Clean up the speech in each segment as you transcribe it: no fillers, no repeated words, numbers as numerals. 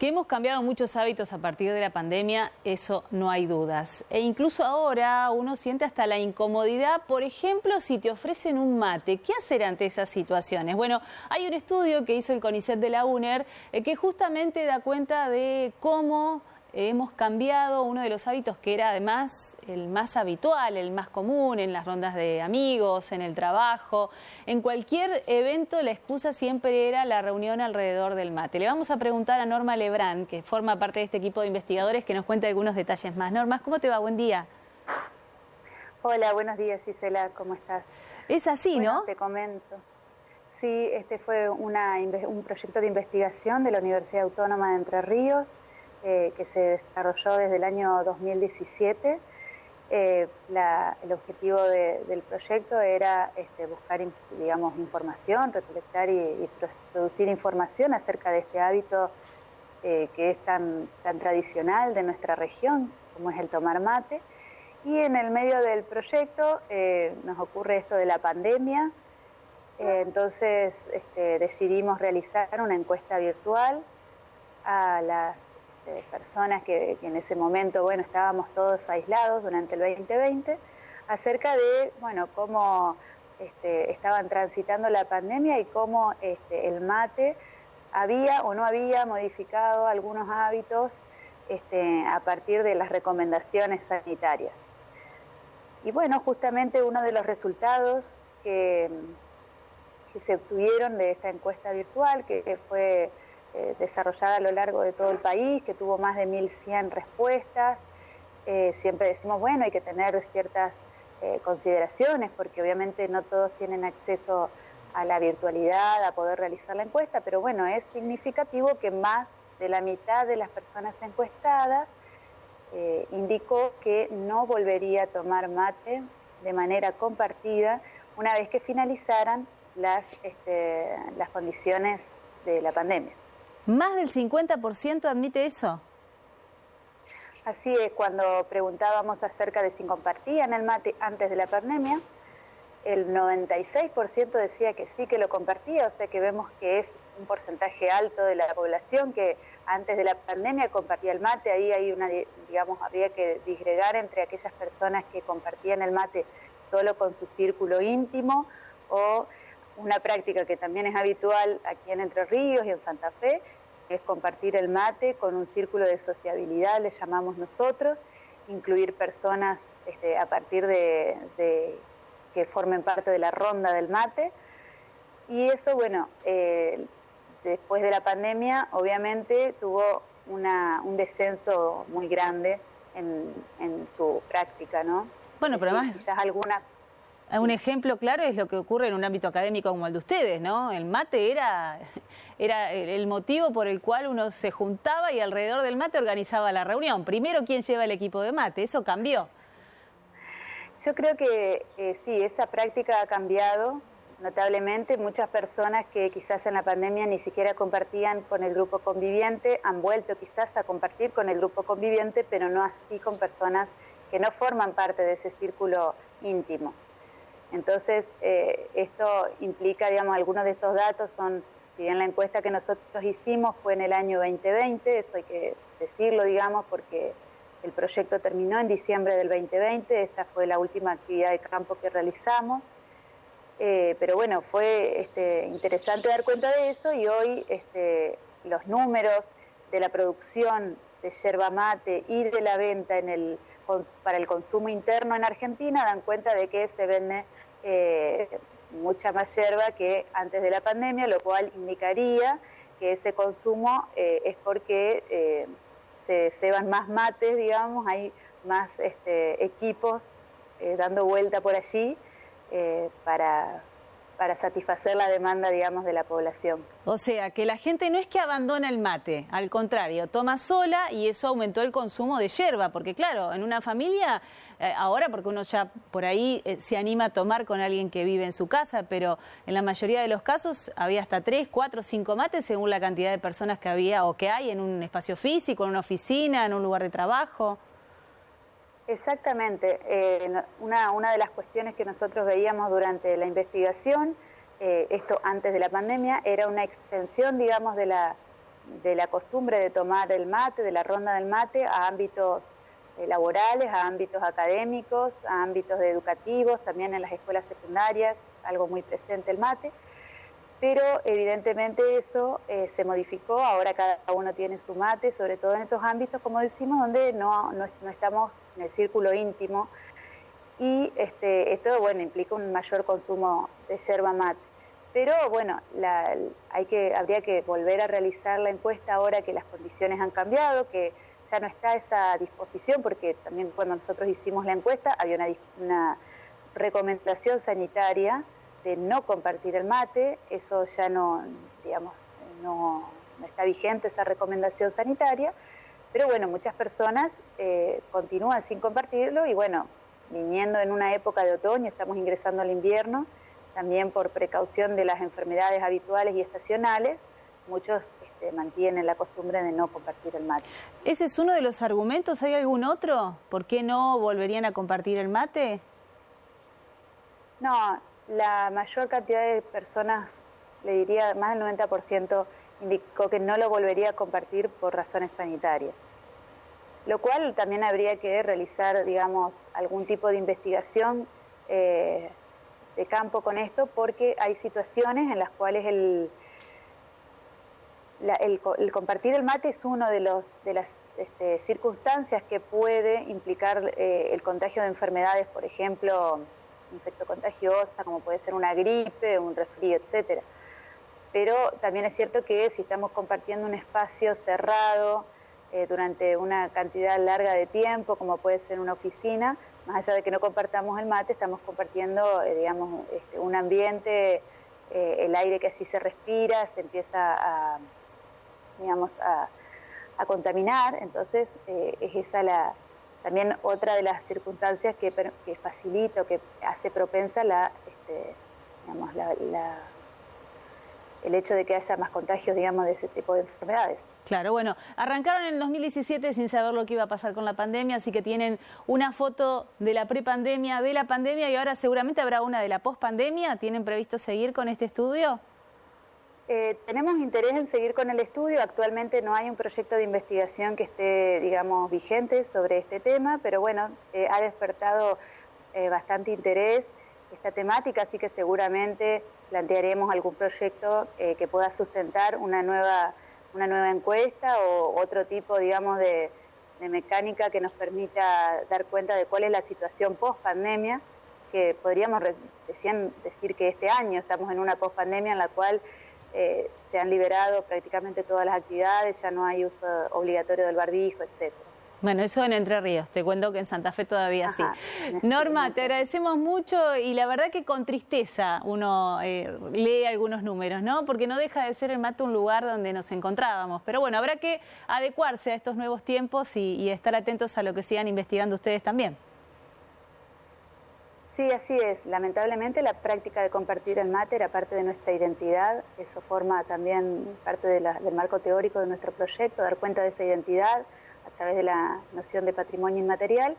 Que hemos cambiado muchos hábitos a partir de la pandemia, eso no hay dudas. E incluso ahora uno siente hasta la incomodidad, por ejemplo, si te ofrecen un mate. ¿Qué hacer ante esas situaciones? Bueno, hay un estudio que hizo el CONICET de la UNER que justamente da cuenta de cómo hemos cambiado uno de los hábitos que era además el más habitual, el más común en las rondas de amigos, en el trabajo. En cualquier evento la excusa siempre era la reunión alrededor del mate. Le vamos a preguntar a Norma Lebrán, que forma parte de este equipo de investigadores, que nos cuente algunos detalles más. Norma, ¿cómo te va? Buen día. Hola, buenos días, Gisela, ¿cómo estás? Es así, bueno, ¿no? Te comento. Sí, este fue un proyecto de investigación de la Universidad Autónoma de Entre Ríos, que se desarrolló desde el año 2017. El objetivo del proyecto era buscar, digamos, información, recolectar y producir información acerca de este hábito que es tan tradicional de nuestra región, como es el tomar mate. Y en el medio del proyecto nos ocurre esto de la pandemia. Entonces decidimos realizar una encuesta virtual a las personas que en ese momento, bueno, estábamos todos aislados durante el 2020, acerca de, bueno, cómo estaban transitando la pandemia y cómo el mate había o no había modificado algunos hábitos a partir de las recomendaciones sanitarias. Y bueno, justamente uno de los resultados que se obtuvieron de esta encuesta virtual, que fue desarrollada a lo largo de todo el país, que tuvo más de 1.100 respuestas. Siempre decimos, bueno, hay que tener ciertas consideraciones, porque obviamente no todos tienen acceso a la virtualidad, a poder realizar la encuesta, pero bueno, es significativo que más de la mitad de las personas encuestadas indicó que no volvería a tomar mate de manera compartida una vez que finalizaran las condiciones de la pandemia. ¿Más del 50% admite eso? Así es, cuando preguntábamos acerca de si compartían el mate antes de la pandemia, el 96% decía que sí, que lo compartía, o sea que vemos que es un porcentaje alto de la población que antes de la pandemia compartía el mate. Ahí hay habría que disgregar entre aquellas personas que compartían el mate solo con su círculo íntimo, o una práctica que también es habitual aquí en Entre Ríos y en Santa Fe, es compartir el mate con un círculo de sociabilidad, le llamamos nosotros, incluir personas a partir de que formen parte de la ronda del mate. Y eso, bueno, después de la pandemia, obviamente tuvo un descenso muy grande en su práctica, ¿no? Bueno, pero además, quizás alguna... Un ejemplo claro es lo que ocurre en un ámbito académico como el de ustedes, ¿no? El mate era el motivo por el cual uno se juntaba y alrededor del mate organizaba la reunión. Primero, ¿quién lleva el equipo de mate? Eso cambió. Yo creo que sí, esa práctica ha cambiado notablemente. Muchas personas que quizás en la pandemia ni siquiera compartían con el grupo conviviente han vuelto quizás a compartir con el grupo conviviente, pero no así con personas que no forman parte de ese círculo íntimo. Entonces, esto implica, digamos, algunos de estos datos son, si bien la encuesta que nosotros hicimos fue en el año 2020, eso hay que decirlo, digamos, porque el proyecto terminó en diciembre del 2020, esta fue la última actividad de campo que realizamos, pero bueno, fue interesante dar cuenta de eso, y hoy los números de la producción de yerba mate y de la venta para el consumo interno en Argentina dan cuenta de que se vende mucha más yerba que antes de la pandemia, lo cual indicaría que ese consumo es porque se ceban más mates, digamos, hay más equipos dando vuelta por allí para satisfacer la demanda, digamos, de la población. O sea, que la gente no es que abandona el mate, al contrario, toma sola, y eso aumentó el consumo de yerba, porque claro, en una familia, ahora porque uno ya por ahí se anima a tomar con alguien que vive en su casa, pero en la mayoría de los casos había hasta 3, 4, 5 mates según la cantidad de personas que había o que hay en un espacio físico, en una oficina, en un lugar de trabajo. Exactamente. Una de las cuestiones que nosotros veíamos durante la investigación, esto antes de la pandemia, era una extensión, digamos, de de la costumbre de tomar el mate, de la ronda del mate, a ámbitos laborales, a ámbitos académicos, a ámbitos educativos, también en las escuelas secundarias, algo muy presente el mate. Pero evidentemente eso se modificó, ahora cada uno tiene su mate, sobre todo en estos ámbitos, como decimos, donde no estamos en el círculo íntimo, y esto, bueno, implica un mayor consumo de yerba mate. Pero bueno, habría que volver a realizar la encuesta ahora que las condiciones han cambiado, que ya no está esa disposición, porque también cuando nosotros hicimos la encuesta había una recomendación sanitaria de no compartir el mate. Eso ya no, digamos, no está vigente esa recomendación sanitaria, pero bueno, muchas personas continúan sin compartirlo, y bueno, viniendo en una época de otoño, estamos ingresando al invierno, también por precaución de las enfermedades habituales y estacionales, muchos mantienen la costumbre de no compartir el mate. ¿Ese es uno de los argumentos? ¿Hay algún otro? ¿Por qué no volverían a compartir el mate? No, la mayor cantidad de personas, le diría más del 90%, indicó que no lo volvería a compartir por razones sanitarias. Lo cual también habría que realizar, digamos, algún tipo de investigación de campo con esto, porque hay situaciones en las cuales el compartir el mate es uno de las circunstancias que puede implicar el contagio de enfermedades, por ejemplo, infecto contagiosa, como puede ser una gripe, un resfrío, etcétera. Pero también es cierto que si estamos compartiendo un espacio cerrado durante una cantidad larga de tiempo, como puede ser una oficina, más allá de que no compartamos el mate, estamos compartiendo, digamos, un ambiente, el aire que allí se respira, se empieza a contaminar. Entonces es esa también otra de las circunstancias que facilita o que hace propensa el hecho de que haya más contagios, digamos, de ese tipo de enfermedades. Claro, bueno, arrancaron en el 2017 sin saber lo que iba a pasar con la pandemia, así que tienen una foto de la prepandemia, de la pandemia, y ahora seguramente habrá una de la pospandemia. ¿Tienen previsto seguir con este estudio? Tenemos interés en seguir con el estudio. Actualmente no hay un proyecto de investigación que esté, digamos, vigente sobre este tema, pero bueno, ha despertado bastante interés esta temática, así que seguramente plantearemos algún proyecto que pueda sustentar una nueva encuesta o otro tipo, digamos, de mecánica que nos permita dar cuenta de cuál es la situación post-pandemia, que podríamos decir que este año estamos en una post-pandemia en la cual se han liberado prácticamente todas las actividades, ya no hay uso obligatorio del barbijo, etcétera. Bueno, eso en Entre Ríos, te cuento que en Santa Fe todavía sí. Norma, te agradecemos mucho, y la verdad que con tristeza uno lee algunos números, ¿no? Porque no deja de ser el mate un lugar donde nos encontrábamos. Pero bueno, habrá que adecuarse a estos nuevos tiempos y estar atentos a lo que sigan investigando ustedes también. Sí, así es. Lamentablemente la práctica de compartir el mate era parte de nuestra identidad. Eso forma también parte del marco teórico de nuestro proyecto, dar cuenta de esa identidad a través de la noción de patrimonio inmaterial.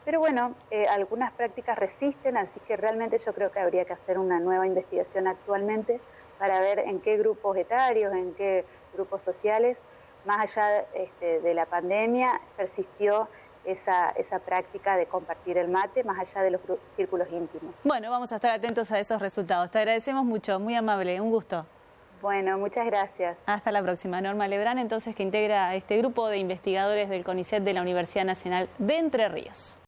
Pero bueno, algunas prácticas resisten, así que realmente yo creo que habría que hacer una nueva investigación actualmente para ver en qué grupos etarios, en qué grupos sociales, más allá de la pandemia, persistió esa práctica de compartir el mate, más allá de los círculos íntimos. Bueno, vamos a estar atentos a esos resultados. Te agradecemos mucho, muy amable, un gusto. Bueno, muchas gracias. Hasta la próxima. Norma Lebrán, entonces, que integra este grupo de investigadores del CONICET de la Universidad Nacional de Entre Ríos.